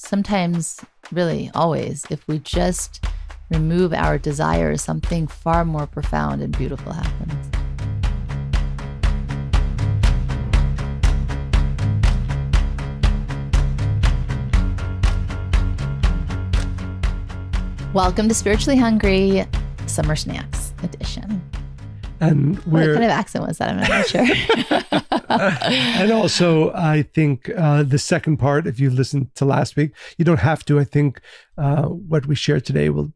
sometimes, really always, if we just remove our desires, something far more profound and beautiful happens. Welcome to Spiritually Hungry Summer Snacks Edition. And what kind of accent was that? I'm not sure. And also, I think the second part, if you listened to last week, you don't have to. I think what we shared today will,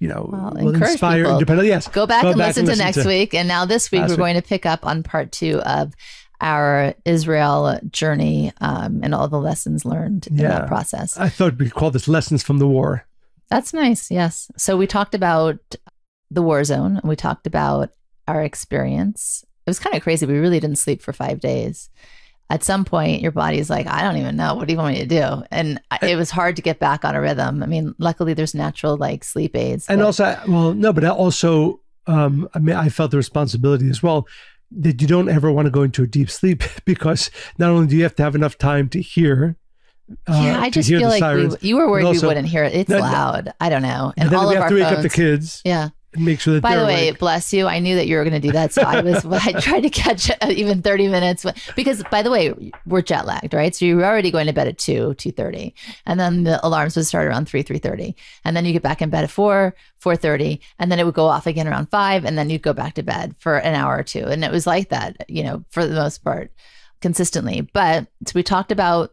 will inspire independently. Yes, go back and listen to next week. And now this week, we're going to pick up on part 2 of our Israel journey and all the lessons learned in that process. I thought we called this Lessons from the War. That's nice. Yes. So we talked about the war zone and we talked about our experience. It was kind of crazy. We really didn't sleep for 5 days. At some point, your body's like, I don't even know. What do you want me to do? And it was hard to get back on a rhythm. I mean, luckily there's natural sleep aids. And also, I felt the responsibility as well that you don't ever want to go into a deep sleep because not only do you have to have enough time to hear. I just feel like you were worried we wouldn't hear it. It's loud. I don't know. And all of our phones. We have to wake up the kids. Yeah. And make sure that by the way, bless you. I knew that you were going to do that. So I tried to catch even 30 minutes because, by the way, we're jet lagged, right? So you were already going to bed at 2:30. And then the alarms would start around 3:30. And then you get back in bed at 4:30. And then it would go off again around 5. And then you'd go back to bed for an hour or two. And it was like that, for the most part, consistently. But so we talked about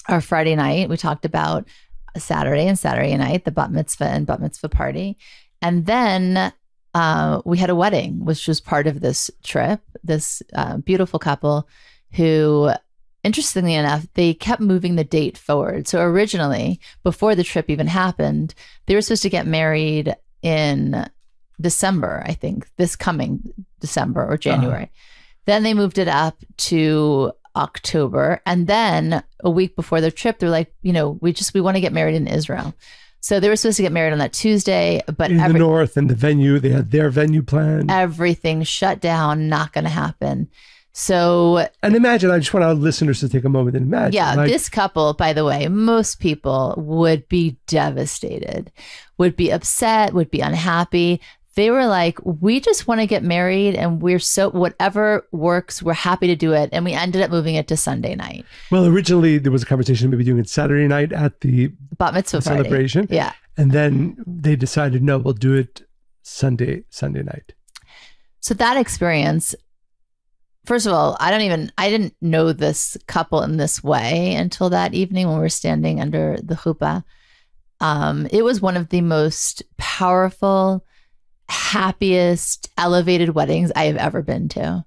our Friday night. We talked about Saturday night, the bat mitzvah and bat mitzvah party. And then we had a wedding, which was part of this trip, this beautiful couple who, interestingly enough, they kept moving the date forward. So originally, before the trip even happened, they were supposed to get married in December, I think, this coming December or January. Then they moved it up to October. And then a week before the trip, they're like, we want to get married in Israel. So they were supposed to get married on that Tuesday, but in the north and the venue, they had their venue planned. Everything shut down, not going to happen. So, and imagine, I just want our listeners to take a moment and imagine. Yeah, this couple, by the way, most people would be devastated, would be upset, would be unhappy. They were like, we just want to get married and whatever works, we're happy to do it. And we ended up moving it to Sunday night. Well, originally there was a conversation maybe doing it Saturday night at the bat mitzvah celebration. Party. Yeah. And then they decided, no, we'll do it Sunday night. So that experience, first of all, I didn't know this couple in this way until that evening when we were standing under the chuppah. It was one of the most powerful, happiest, elevated weddings I have ever been to.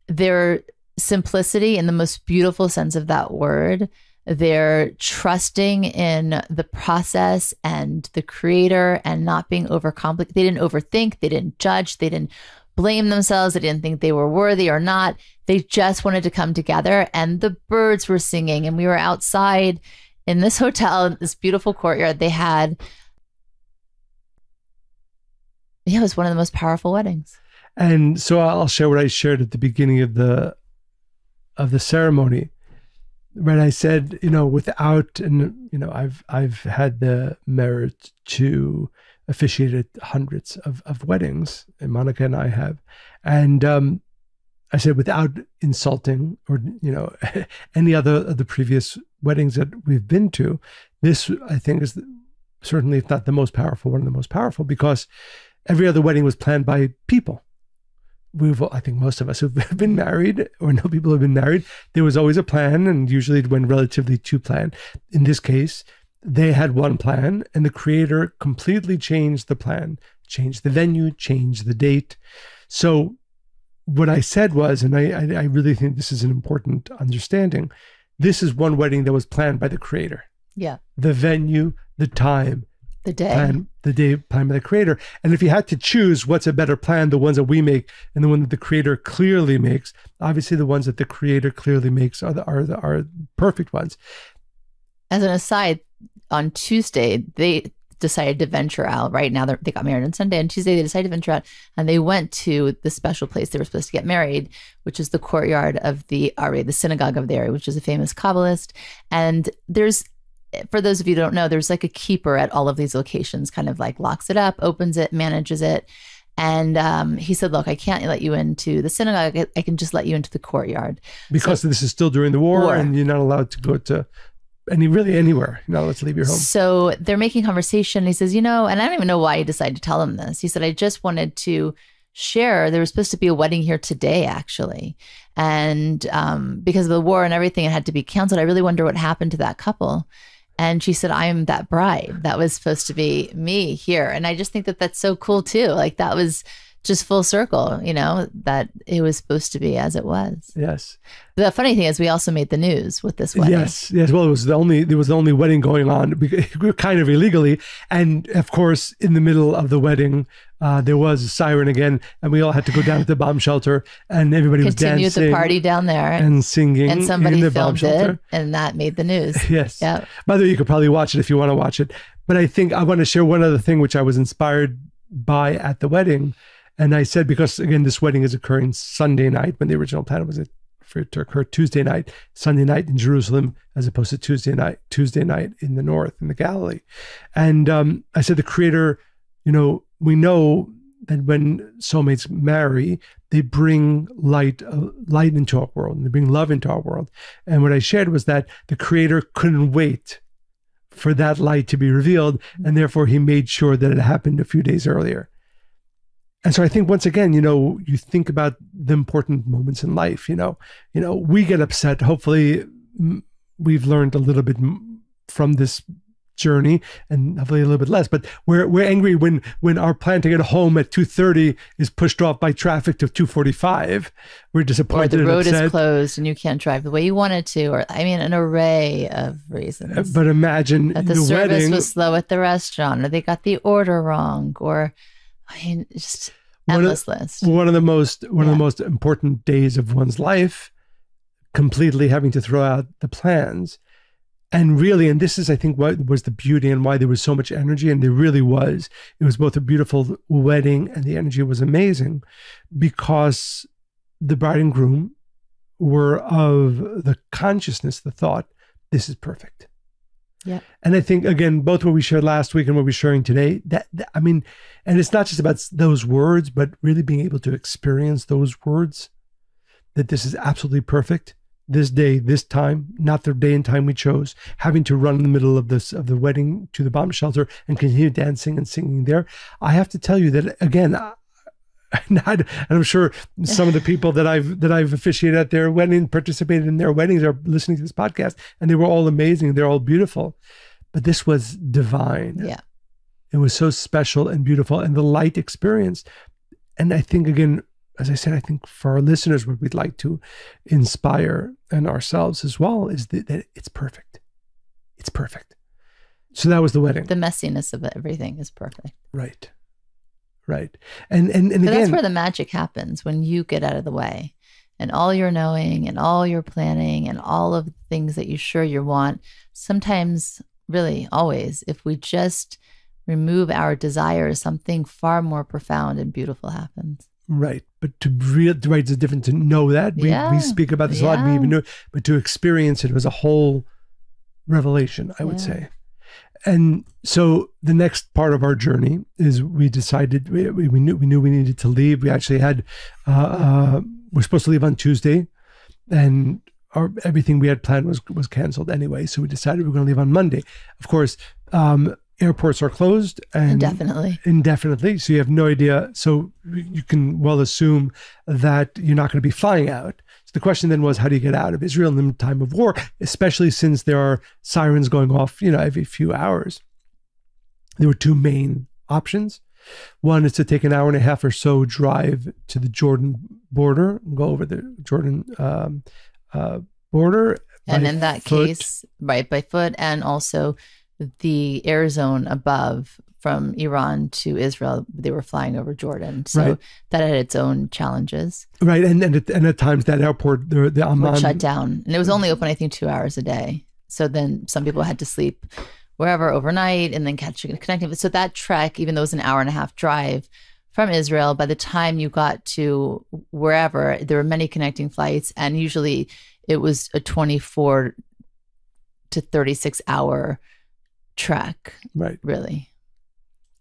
Their simplicity in the most beautiful sense of that word, their trusting in the process and the creator and not being overcomplicated. They didn't overthink, they didn't judge, they didn't blame themselves, they didn't think they were worthy or not. They just wanted to come together, and the birds were singing, and we were outside in this hotel, this beautiful courtyard they had. Yeah, it was one of the most powerful weddings. And so I'll share what I shared at the beginning of the ceremony. When I said, I've had the merit to officiate at hundreds of weddings, and Monica and I have. And I said, without insulting or, any other of the previous weddings that we've been to, this, I think, is certainly, if not the most powerful, one of the most powerful, because every other wedding was planned by people. I think most of us who've been married or know people who've been married, there was always a plan, and usually it went relatively to plan. In this case, they had one plan, and the creator completely changed the plan, changed the venue, changed the date. So what I said was, and I really think this is an important understanding, this is one wedding that was planned by the creator. Yeah. The venue, the time, the day planned by the creator. And if you had to choose what's a better plan, the ones that we make and the one that the creator clearly makes, obviously the ones that the creator clearly makes are perfect ones. As an aside, on Tuesday, decided to venture out. Right now, they got married on Sunday, and Tuesday they decided to venture out, and they went to the special place they were supposed to get married, which is the courtyard of the Ari, the synagogue of the Ari, which is a famous Kabbalist. And there's, for those of you who don't know, there's like a keeper at all of these locations, kind of like locks it up, opens it, manages it. And he said, look, I can't let you into the synagogue. I can just let you into the courtyard. Because this is still during the war, and you're not allowed to go to anywhere. You're not allowed to leave your home. So they're making conversation. He says, and I don't even know why he decided to tell him this. He said, I just wanted to share. There was supposed to be a wedding here today, actually. And because of the war and everything, it had to be canceled. I really wonder what happened to that couple. And she said, I am that bride. That was supposed to be me here. And I just think that that's so cool too. Like that was just full circle, that it was supposed to be as it was. Yes. The funny thing is we also made the news with this wedding. Yes. Well, there was the only wedding going on, kind of illegally. And of course, in the middle of the wedding, there was a siren again, and we all had to go down to the bomb shelter, and everybody was dancing. Continued the party down there. And singing. And somebody in the filmed bomb shelter. it, and that made the news. Yes. Yeah. By the way, you could probably watch it if you want to watch it. But I think I want to share one other thing which I was inspired by at the wedding. And I said, because again, this wedding is occurring Sunday night, when the original plan was for it to occur Tuesday night, Sunday night in Jerusalem, as opposed to Tuesday night in the north, in the Galilee. And I said, the Creator, we know that when soulmates marry, they bring light into our world, and they bring love into our world. And what I shared was that the Creator couldn't wait for that light to be revealed, and therefore he made sure that it happened a few days earlier. And so I think once again, you think about the important moments in life, we get upset. Hopefully we've learned a little bit from this journey, and hopefully a little bit less, but we're angry when our plan to get home at 2:30 is pushed off by traffic to 2:45. We're disappointed. Or the road and upset. is closed and you can't drive the way you wanted to, or an array of reasons. But imagine that the service wedding was slow at the restaurant, or they got the order wrong, or just endless list. One of the most important days of one's life, completely having to throw out the plans. And really, and this is, I think, what was the beauty and why there was so much energy, and there really was. It was both a beautiful wedding, and the energy was amazing, because the bride and groom were of the consciousness, the thought, this is perfect. Yeah. And I think, again, both what we shared last week and what we're sharing today, and it's not just about those words, but really being able to experience those words, that this is absolutely perfect. This day, this time, not the day and time we chose, having to run in the middle of the wedding to the bomb shelter and continue dancing and singing there. I have to tell you that, again, and I'm sure some of the people that I've officiated at their wedding, participated in their weddings, are listening to this podcast, and they were all amazing. They're all beautiful, but this was divine. Yeah, it was so special and beautiful, and the light experience. And I think, again, as I said, I think for our listeners, what we'd like to inspire, and ourselves as well, is that it's perfect. It's perfect. So that was the wedding. The messiness of everything is perfect. Right. And again, that's where the magic happens, when you get out of the way, and all your knowing and all your planning and all of the things that you want. Sometimes, really always, if we just remove our desires, something far more profound and beautiful happens. Right. But it's different to know that. We speak about this a lot. We even know, but to experience it was a whole revelation, I would say. And so the next part of our journey is we decided we knew we needed to leave. We actually had we're supposed to leave on Tuesday, and everything we had planned was canceled anyway. So we decided we were going to leave on Monday. Of course, airports are closed indefinitely. So you have no idea. So you can well assume that you're not going to be flying out. So the question then was, how do you get out of Israel in the time of war, especially since there are sirens going off, every few hours? There were two main options. One is to take an hour and a half or so drive to the Jordan border, and go over the Jordan border. And in that case, right, by foot, and also the air zone above from Iran to Israel, they were flying over Jordan. So that had its own challenges. Right. And at times that airport, the Amman, was shut down. And it was only open, I think, 2 hours a day. So then some people had to sleep wherever overnight and then connecting. So that trek, even though it was an hour and a half drive from Israel, by the time you got to wherever, there were many connecting flights, and usually it was a 24 to 36 hour trek. Right. Really.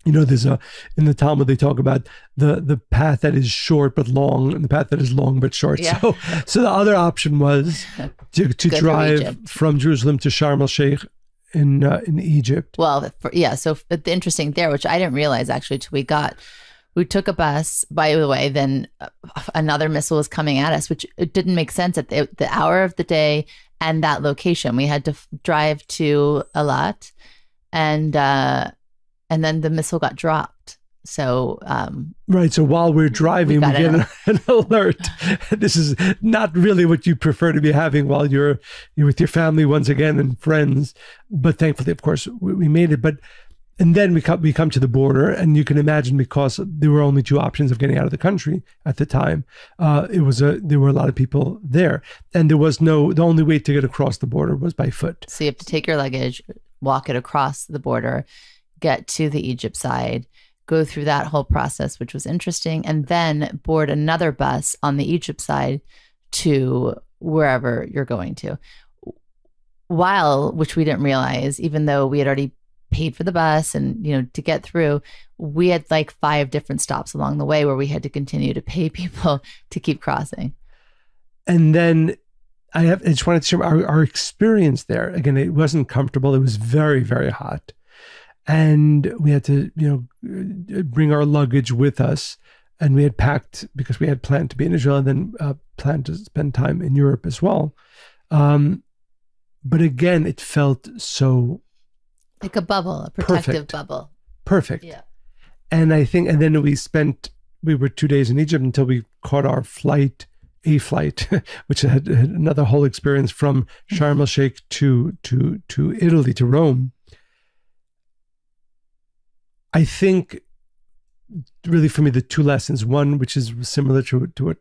You know, there's in the Talmud, they talk about the path that is short but long and the path that is long but short. Yeah. So the other option was to drive from Jerusalem to Sharm el-Sheikh in Egypt. Well, so the interesting there, which I didn't realize actually till we took a bus, by the way, then another missile was coming at us, which it didn't make sense at the hour of the day and that location. We had to drive to Eilat, and then the missile got dropped. So right. So while we're driving, we get an alert. This is not really what you prefer to be having while you're with your family once again and friends. But thankfully, of course, we made it. And then we come to the border, and you can imagine, because there were only two options of getting out of the country at the time. There were a lot of people there, and the only way to get across the border was by foot. So you have to take your luggage, walk it across the border, get to the Egypt side, go through that whole process, which was interesting, and then board another bus on the Egypt side to wherever you're going to. Which we didn't realize, even though we had already paid for the bus and, to get through, we had like 5 different stops along the way where we had to continue to pay people to keep crossing. And then I just wanted to share our experience there. Again, it wasn't comfortable. It was very, very hot. And we had to, bring our luggage with us. And we had packed, because we had planned to be in Israel and then planned to spend time in Europe as well. But again, it felt so like a bubble, a protective perfect. Bubble. Perfect. Yeah. And then we were 2 days in Egypt until we caught our flight, which had another whole experience from Sharm el-Sheikh to Italy, to Rome. I think really for me, the 2 lessons, one, which is similar to what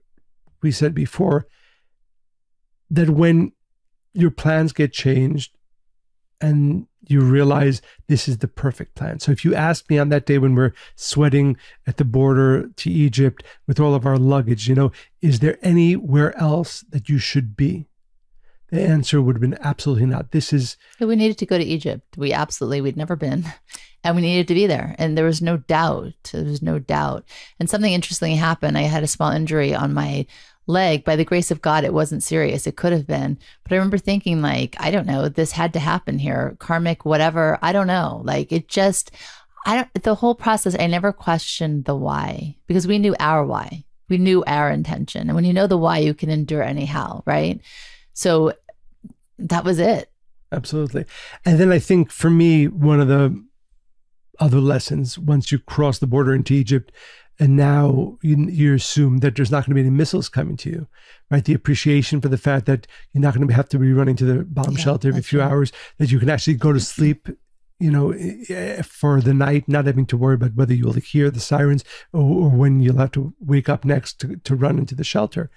we said before, that when your plans get changed and you realize this is the perfect plan. So if you asked me on that day when we're sweating at the border to Egypt with all of our luggage, is there anywhere else that you should be? The answer would have been absolutely not. We needed to go to Egypt. We'd never been, and we needed to be there. And there was no doubt. And something interesting happened. I had a small injury on my leg. By the grace of God, it wasn't serious. It could have been. But I remember thinking, I don't know, this had to happen here. Karmic, whatever. I don't know. The whole process, I never questioned the why, because we knew our why. We knew our intention. And when you know the why, you can endure anyhow, right? So that was it. Absolutely. And then I think for me, one of the other lessons, once you cross the border into Egypt, and now you assume that there's not going to be any missiles coming to you, right? The appreciation for the fact that you're not going to have to be running to the bomb shelter every few hours, that you can actually go to sleep, for the night, not having to worry about whether you'll hear the sirens or when you'll have to wake up next to run into the shelter.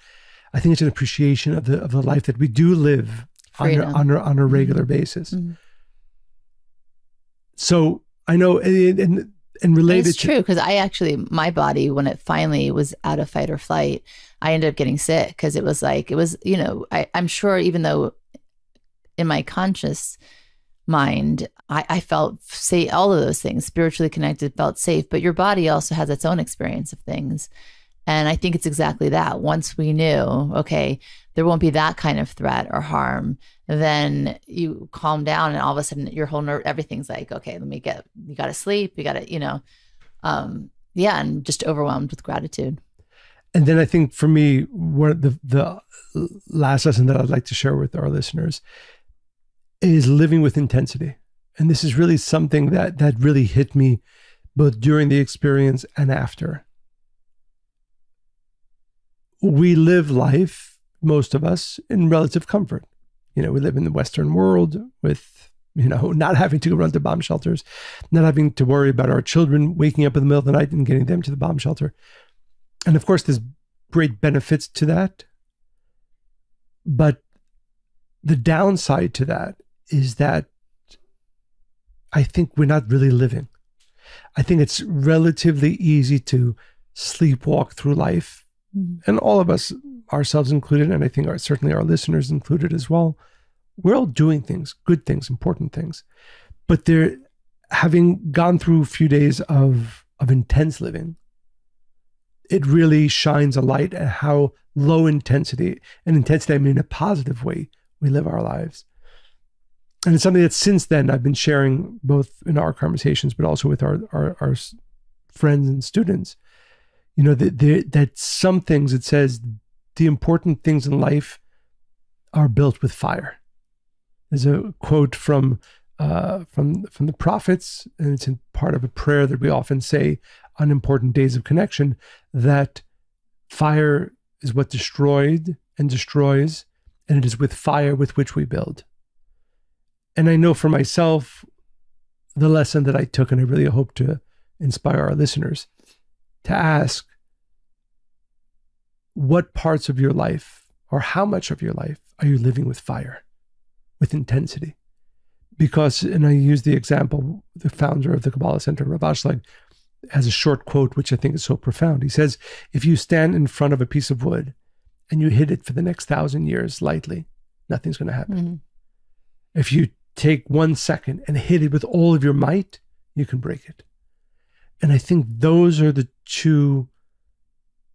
I think it's an appreciation of the life that we do live on a regular basis. Mm-hmm. So I know, and related it's true, because my body, when it finally was out of fight or flight, I ended up getting sick, because it was I'm sure, even though in my conscious mind, I felt safe, all of those things, spiritually connected, felt safe, but your body also has its own experience of things. And I think it's exactly that. Once we knew, okay, there won't be that kind of threat or harm, then you calm down, and all of a sudden your whole nerve, everything's like, okay, you got to sleep, you got to, and just overwhelmed with gratitude. And then I think for me, one of the last lesson that I'd like to share with our listeners is living with intensity. And this is really something that really hit me both during the experience and after. We live life, most of us, in relative comfort. We live in the Western world with, not having to run to bomb shelters, not having to worry about our children waking up in the middle of the night and getting them to the bomb shelter. And of course, there's great benefits to that. But the downside to that is that I think we're not really living. I think it's relatively easy to sleepwalk through life. And all of us, ourselves included, and I think certainly our listeners included as well, we're all doing things, good things, important things. But they're having gone through a few days of intense living, it really shines a light at how low intensity, and intensity I mean in a positive way, we live our lives. And it's something that since then I've been sharing both in our conversations, but also with our friends and students. You know, that some things, it says the important things in life are built with fire. There's a quote from the prophets, and it's in part of a prayer that we often say on important days of connection, that fire is what destroyed and destroys, and it is with fire with which we build. And I know for myself, the lesson that I took, and I really hope to inspire our listeners to ask, what parts of your life, or how much of your life, are you living with fire, with intensity? Because, and I use the example, the founder of the Kabbalah Center, Rav Ashlag, has a short quote, which I think is so profound. He says, if you stand in front of a piece of wood and you hit it for the next 1,000 years lightly, nothing's going to happen. Mm-hmm. If you take 1 second and hit it with all of your might, you can break it. And I think those are the two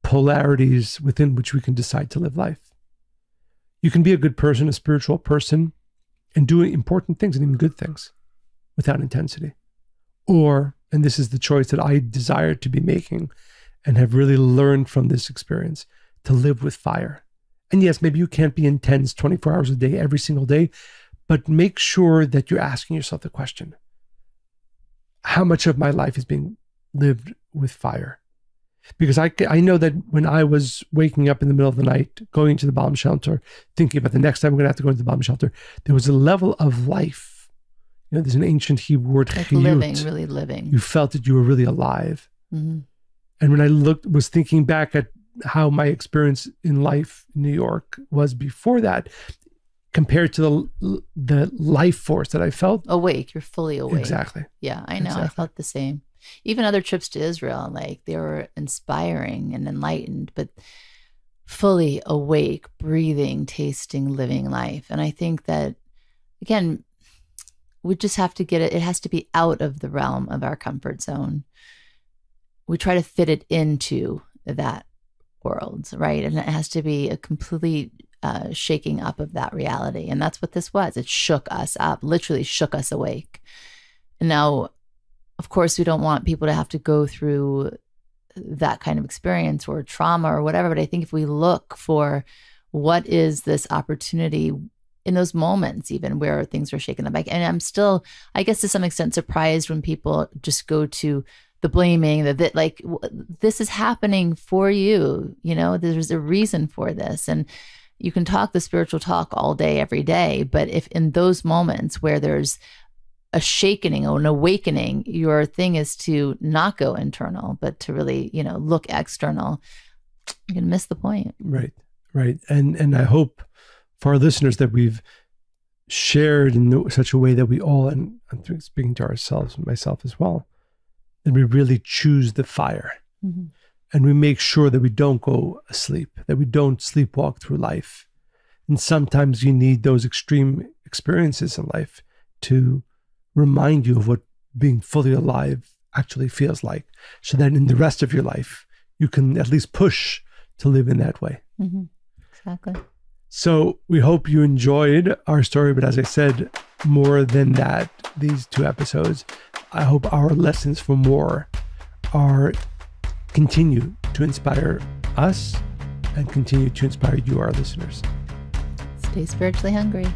polarities within which we can decide to live life. You can be a good person, a spiritual person, and do important things and even good things without intensity. Or, and this is the choice that I desire to be making and have really learned from this experience, to live with fire. And yes, maybe you can't be intense 24 hours a day, every single day, but make sure that you're asking yourself the question, how much of my life is being lived with fire? Because I know that when I was waking up in the middle of the night, going to the bomb shelter, thinking about the next time I'm going to have to go into the bomb shelter, there was a level of life. You know, there's an ancient Hebrew word, like living, really living. You felt that you were really alive. Mm-hmm. And when I was thinking back at how my experience in life in New York was before that, compared to the life force that I felt. Awake, you're fully awake. Exactly. Yeah, I know. Exactly. I felt the same. Even other trips to Israel, like they were inspiring and enlightened, but fully awake, breathing, tasting, living life. And I think that, again, we just have to get it. It has to be out of the realm of our comfort zone. We try to fit it into that world, right? And it has to be a complete shaking up of that reality. And that's what this was. It shook us up, literally shook us awake. And now, of course, we don't want people to have to go through that kind of experience or trauma or whatever. But I think if we look for what is this opportunity in those moments, even where things are shaken up, and I'm still, I guess to some extent, surprised when people just go to the blaming, that like, this is happening for you. You know, there's a reason for this. And you can talk the spiritual talk all day, every day. But if in those moments where there's a shakening or an awakening, your thing is to not go internal, but to really, you know, look external, you're going to miss the point. Right, right. And I hope for our listeners that we've shared in such a way that we all, and I'm speaking to ourselves and myself as well, that we really choose the fire. Mm-hmm. And we make sure that we don't go asleep, that we don't sleepwalk through life. And sometimes you need those extreme experiences in life to remind you of what being fully alive actually feels like, so that in the rest of your life, you can at least push to live in that way. Mm-hmm. Exactly. So we hope you enjoyed our story. But as I said, more than that, these 2 episodes, I hope our lessons for more continue to inspire us and continue to inspire you, our listeners. Stay spiritually hungry.